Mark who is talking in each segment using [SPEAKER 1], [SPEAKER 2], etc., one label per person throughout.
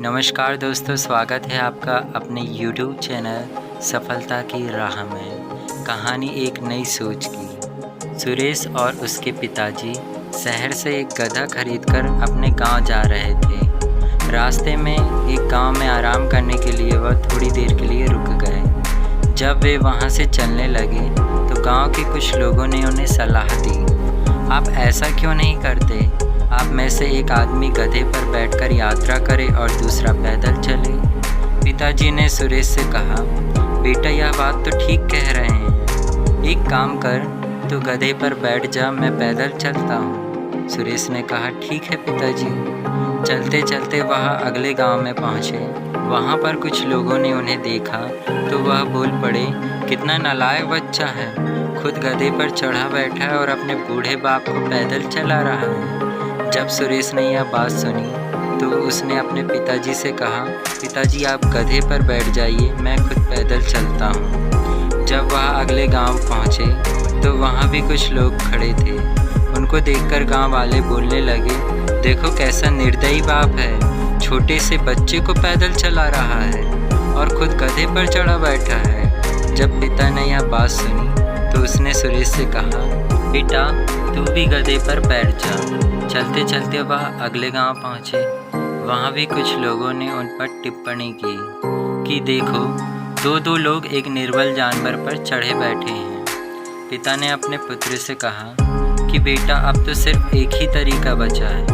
[SPEAKER 1] नमस्कार दोस्तों, स्वागत है आपका अपने YouTube चैनल सफलता की राह में। कहानी एक नई सोच की। सुरेश और उसके पिताजी शहर से एक गधा खरीदकर अपने गांव जा रहे थे। रास्ते में एक गांव में आराम करने के लिए वह थोड़ी देर के लिए रुक गए। जब वे वहां से चलने लगे तो गांव के कुछ लोगों ने उन्हें सलाह दी, आप ऐसा क्यों नहीं करते? आप में से एक आदमी गधे पर बैठकर यात्रा करे और दूसरा पैदल चले। पिताजी ने सुरेश से कहा, बेटा यह बात तो ठीक कह रहे हैं, एक काम कर, तू गधे पर बैठ जा, मैं पैदल चलता हूँ। सुरेश ने कहा, ठीक है पिताजी। चलते चलते वह अगले गांव में पहुँचे। वहाँ पर कुछ लोगों ने उन्हें देखा तो वह बोल पड़े, कितना नालायक बच्चा है, खुद गधे पर चढ़ा बैठा है और अपने बूढ़े बाप को पैदल चला रहा है। जब सुरेश ने यह बात सुनी तो उसने अपने पिताजी से कहा, पिताजी आप गधे पर बैठ जाइए, मैं खुद पैदल चलता हूँ। जब वह अगले गांव पहुँचे तो वहाँ भी कुछ लोग खड़े थे। उनको देखकर गांव वाले बोलने लगे, देखो कैसा निर्दयी बाप है, छोटे से बच्चे को पैदल चला रहा है और खुद गधे पर चढ़ा बैठा है। जब पिता ने यह बात सुनी तो उसने सुरेश से कहा, बेटा तू भी गधे पर बैठ जा। चलते चलते वह अगले गांव पहुंचे। वहां भी कुछ लोगों ने उन पर टिप्पणी की कि देखो दो लोग एक निर्बल जानवर पर चढ़े बैठे हैं। पिता ने अपने पुत्र से कहा कि बेटा अब तो सिर्फ एक ही तरीका बचा है,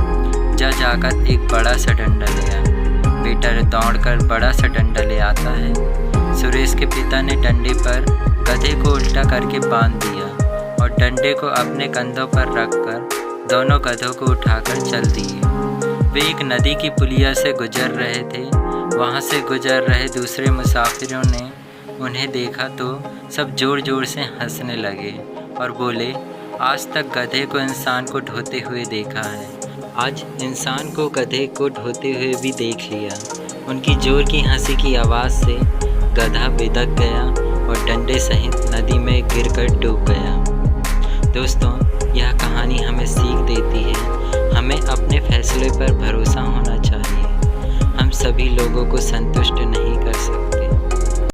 [SPEAKER 1] जाकर एक बड़ा सा डंडा ले आ। बेटा दौड़कर बड़ा सा डंडा ले आता है। सुरेश के पिता ने डंडे पर गधे को उल्टा करके बांध दिया और डंडे को अपने कंधों पर रखकर दोनों गधों को उठाकर चल दिए। वे एक नदी की पुलिया से गुजर रहे थे। वहां से गुजर रहे दूसरे मुसाफिरों ने उन्हें देखा तो सब जोर जोर से हंसने लगे और बोले, आज तक गधे को इंसान को ढोते हुए देखा है, आज इंसान को गधे को ढोते हुए भी देख लिया। उनकी जोर की हंसी की आवाज़ से गधा बिदक गया और डंडे सहित नदी में गिरकर डूब गया। दोस्तों, यह कहानी हमें सीख देती है, हमें अपने फैसले पर भरोसा होना चाहिए। हम सभी लोगों को संतुष्ट नहीं कर सकते।